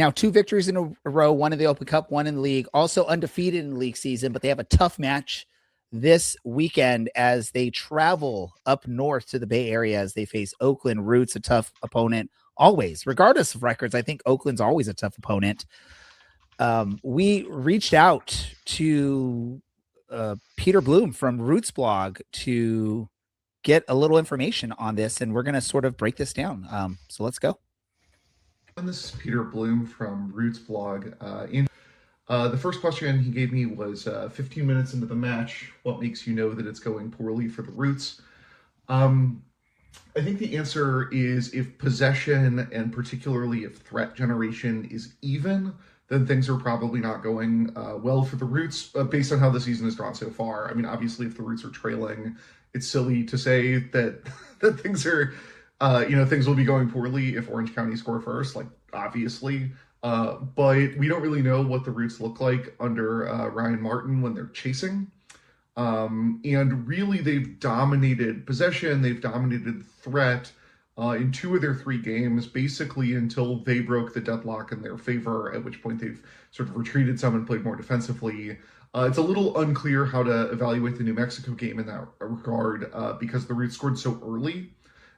Now, 2 victories in a row, one in the Open Cup, one in the league, also undefeated in the league season, but they have a tough match this weekend as they travel up north to the Bay Area as they face Oakland Roots, a tough opponent always, regardless of records. I think Oakland's always a tough opponent. We reached out to Peter Bloom from Roots Blog to get a little information on this, and we're going to sort of break this down. So let's go. This is Peter Bloom from Roots Blog. The first question he gave me was 15 minutes into the match, what makes you know that it's going poorly for the Roots? I think the answer is if possession and particularly if threat generation is even, then things are probably not going well for the Roots based on how the season has gone so far. I mean, obviously, if the Roots are trailing, it's silly to say that that things are, things will be going poorly if Orange County score first, like obviously. But we don't really know what the Roots look like under Ryan Martin when they're chasing. And really, they've dominated possession, they've dominated threat in 2 of their 3 games, basically until they broke the deadlock in their favor, at which point they've sort of retreated some and played more defensively. It's a little unclear how to evaluate the New Mexico game in that regard because the Roots scored so early.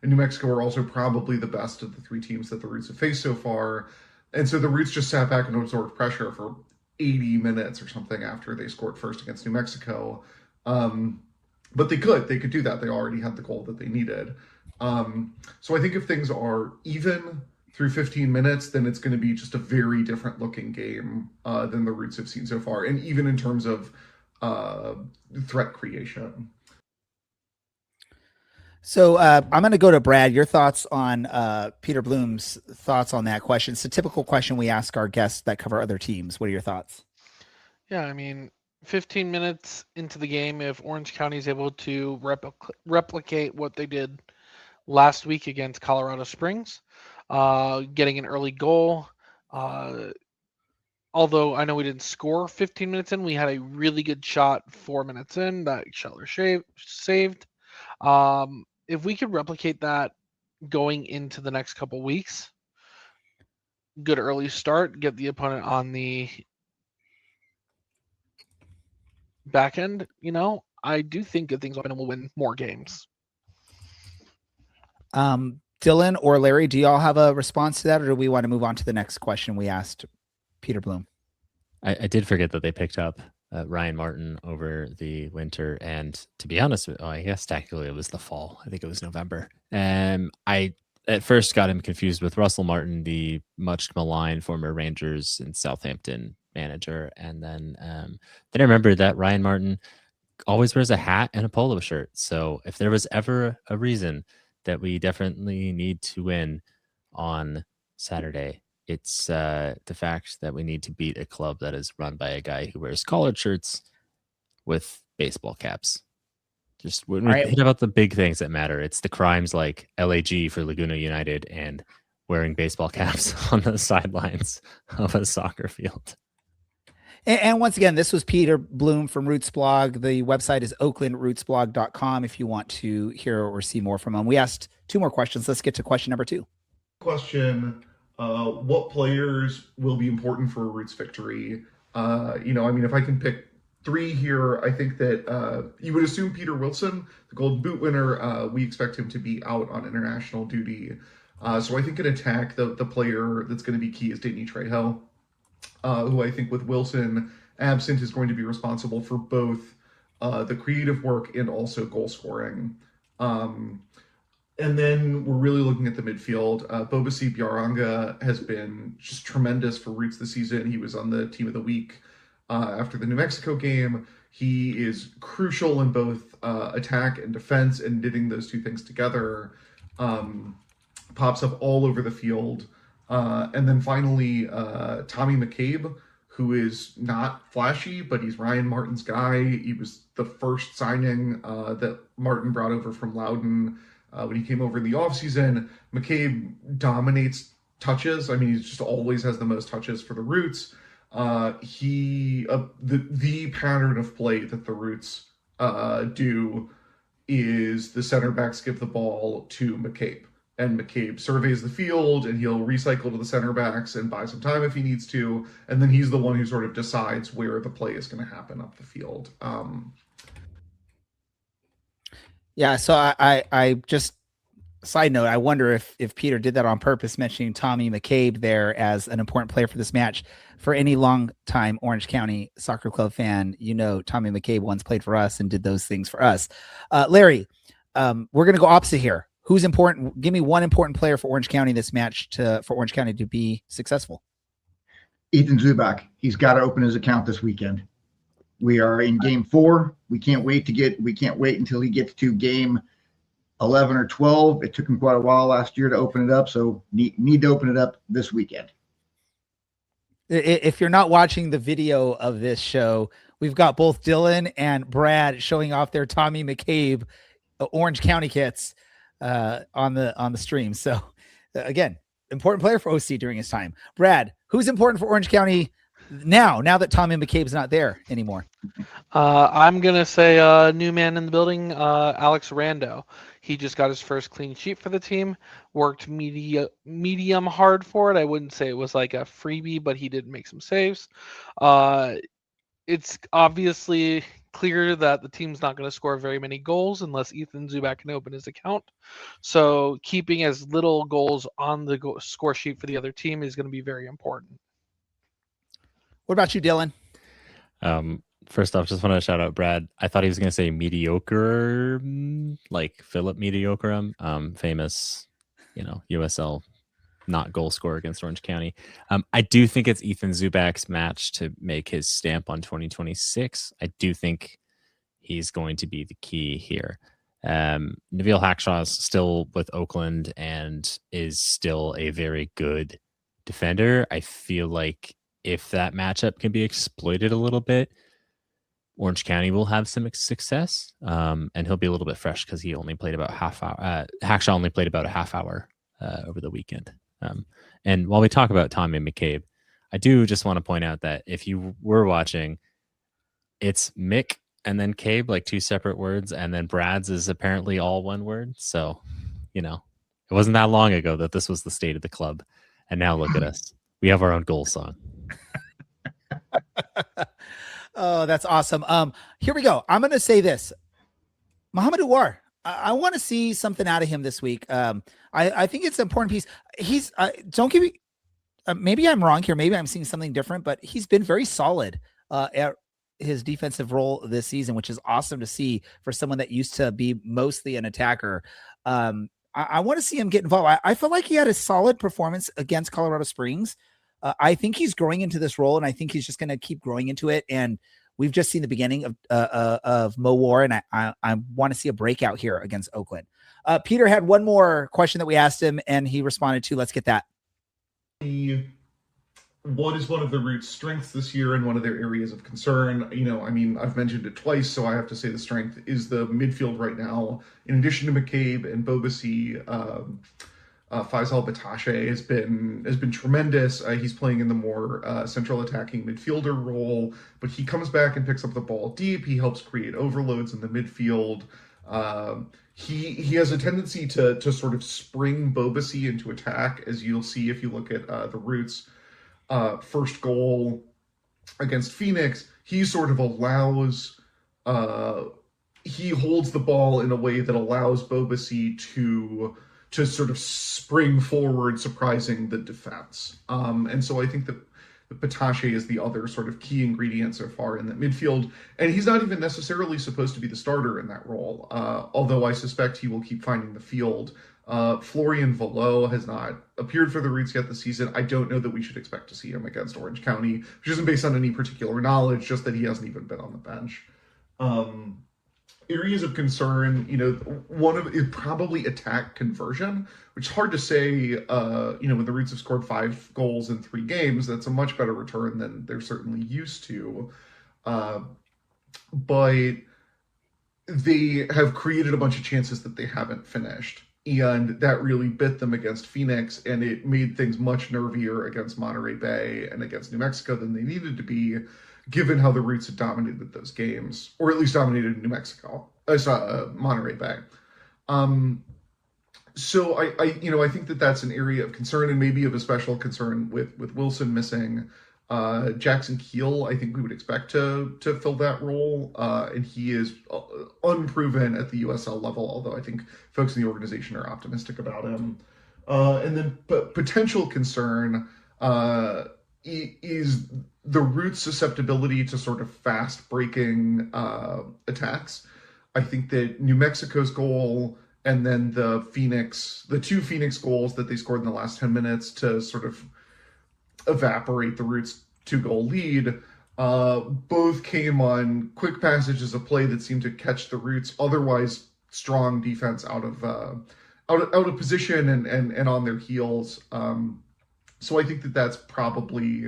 And New Mexico are also probably the best of the 3 teams that the Roots have faced so far. And so the Roots just sat back and absorbed pressure for 80 minutes or something after they scored first against New Mexico. But they could do that. They already had the goal that they needed. So I think if things are even through 15 minutes, then it's going to be just a very different looking game than the Roots have seen so far. And even in terms of threat creation. So I'm going to go to Brad. Your thoughts on Peter Bloom's thoughts on that question. It's a typical question we ask our guests that cover other teams. What are your thoughts? Yeah, I mean, 15 minutes into the game, if Orange County is able to replicate what they did last week against Colorado Springs, getting an early goal. Although I know we didn't score 15 minutes in, we had a really good shot 4 minutes in that Scheller saved. If we could replicate that going into the next couple weeks, good early start, get the opponent on the back end, I do think good things will happen and we'll win more games. Dylan or Larry, do y'all have a response to that, or do we want to move on to the next question we asked Peter Bloom? I did forget that they picked up Ryan Martin over the winter, and to be honest, I guess technically it was the fall. I think it was November. I at first got him confused with Russell Martin, the much maligned former Rangers and Southampton manager, and then I remembered that Ryan Martin always wears a hat and a polo shirt. So if there was ever a reason that we definitely need to win on Saturday, it's the fact that we need to beat a club that is run by a guy who wears collared shirts with baseball caps. Just when we hit about the big things that matter, it's the crimes like LAG for Laguna United and wearing baseball caps on the sidelines of a soccer field. And once again, this was Peter Bloom from Roots Blog. The website is oaklandrootsblog.com if you want to hear or see more from him. We asked 2 more questions. Let's get to question number 2. Question, what players will be important for a Roots victory? If I can pick 3 here, I think that you would assume Peter Wilson, the Golden Boot winner, we expect him to be out on international duty. So I think in attack, the player that's going to be key is Danny Trejo, who I think with Wilson absent is going to be responsible for both the creative work and also goal scoring. And then we're really looking at the midfield. Bobasi Biaranga has been just tremendous for Roots this season. He was on the team of the week after the New Mexico game. He is crucial in both attack and defense, and knitting those 2 things together pops up all over the field. And then finally, Tommy McCabe, who is not flashy, but he's Ryan Martin's guy. He was the first signing that Martin brought over from Loudoun when he came over in the offseason. McCabe dominates touches. I mean, he just always has the most touches for the Roots. The pattern of play that the Roots do is the center backs give the ball to McCabe. and McCabe surveys the field, and he'll recycle to the center backs and buy some time if he needs to, and then he's the one who sort of decides where the play is going to happen up the field. Yeah, so I just side note, I wonder if Peter did that on purpose, mentioning Tommy McCabe there as an important player for this match. For any long-time Orange County Soccer Club fan, you know Tommy McCabe once played for us and did those things for us. Larry, we're going to go opposite here. Who's important? Give me one important player for Orange County this match for Orange County to be successful. Ethan Zubak. He's got to open his account this weekend. We are in game 4. We can't wait until he gets to game 11 or 12. It took him quite a while last year to open it up, so need to open it up this weekend. If you're not watching the video of this show, we've got both Dylan and Brad showing off their Tommy McCabe Orange County kits on the stream. So again, important player for OC during his time. Brad, who's important for Orange County now that Tommy McCabe's not there anymore? I'm going to say new man in the building, Alex Rando. He just got his first clean sheet for the team, worked medium hard for it. I wouldn't say it was like a freebie, but he did make some saves. It's obviously clear that the team's not going to score very many goals unless Ethan Zubak can open his account. So keeping as little goals on the score sheet for the other team is going to be very important. What about you, Dylan? First off, just want to shout out Brad. I thought he was going to say mediocre, like Philip Mediocre, famous, USL not goal scorer against Orange County. I do think it's Ethan Zubak's match to make his stamp on 2026. I do think he's going to be the key here. Nabil Hackshaw is still with Oakland and is still a very good defender. I feel like if that matchup can be exploited a little bit, Orange County will have some success, and he'll be a little bit fresh because he only played about half hour. Hackshaw only played about a half hour over the weekend. And while we talk about Tommy McCabe, I do just want to point out that if you were watching, it's Mick and then Cabe, like two separate words, and then Brad's is apparently all one word. So, it wasn't that long ago that this was the state of the club. And now look at us. We have our own goal song. Oh, that's awesome. Here we go. I'm going to say this. Mohamed Ouar, I want to see something out of him this week. I think it's an important piece. He's don't give me. Maybe I'm wrong here. Maybe I'm seeing something different, but he's been very solid at his defensive role this season, which is awesome to see for someone that used to be mostly an attacker. I want to see him get involved. I feel like he had a solid performance against Colorado Springs. I think he's growing into this role, and I think he's just going to keep growing into it. And we've just seen the beginning of Mo War, and I want to see a breakout here against Oakland. Peter had one more question that we asked him, and he responded to. Let's get that. What is one of the Roots' strengths this year and one of their areas of concern? I've mentioned it twice, so I have to say the strength is the midfield right now. In addition to McCabe and Bobasi, Faisal Batashe has been tremendous. He's playing in the more central attacking midfielder role, but he comes back and picks up the ball deep. He helps create overloads in the midfield. He has a tendency to sort of spring Bobasi into attack, as you'll see if you look at the Roots' first goal against Phoenix. He sort of allows he holds the ball in a way that allows Bobasi to sort of spring forward, surprising the defense. And so I think that Batashe is the other sort of key ingredient so far in the midfield. And he's not even necessarily supposed to be the starter in that role, although I suspect he will keep finding the field. Florian Valo has not appeared for the Roots yet this season. I don't know that we should expect to see him against Orange County, which isn't based on any particular knowledge, just that he hasn't even been on the bench. Areas of concern, one of is probably attack conversion, which is hard to say. When the Roots have scored 5 goals in 3 games, that's a much better return than they're certainly used to. But they have created a bunch of chances that they haven't finished, and that really bit them against Phoenix, and it made things much nervier against Monterey Bay and against New Mexico than they needed to be, given how the Roots had dominated those games, or at least dominated New Mexico. Monterey Bay. So I think that that's an area of concern, and maybe of a special concern with Wilson missing. Jackson Keel, I think we would expect to fill that role, and he is unproven at the USL level, although I think folks in the organization are optimistic about him. And then potential concern is the Roots' susceptibility to sort of fast-breaking attacks. I think that New Mexico's goal and then the two Phoenix goals that they scored in the last 10 minutes to sort of evaporate the Roots' 2-goal lead, both came on quick passages of play that seemed to catch the Roots' otherwise strong defense out of position and on their heels. So I think that that's probably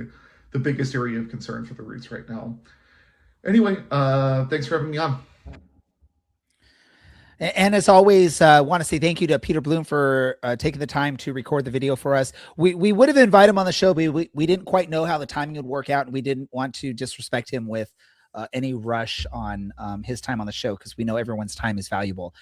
the biggest area of concern for the Roots right now. Anyway, thanks for having me on. And as always, want to say thank you to Peter Bloom for taking the time to record the video for us. We would have invited him on the show, but we didn't quite know how the timing would work out, and we didn't want to disrespect him with any rush on his time on the show, because we know everyone's time is valuable.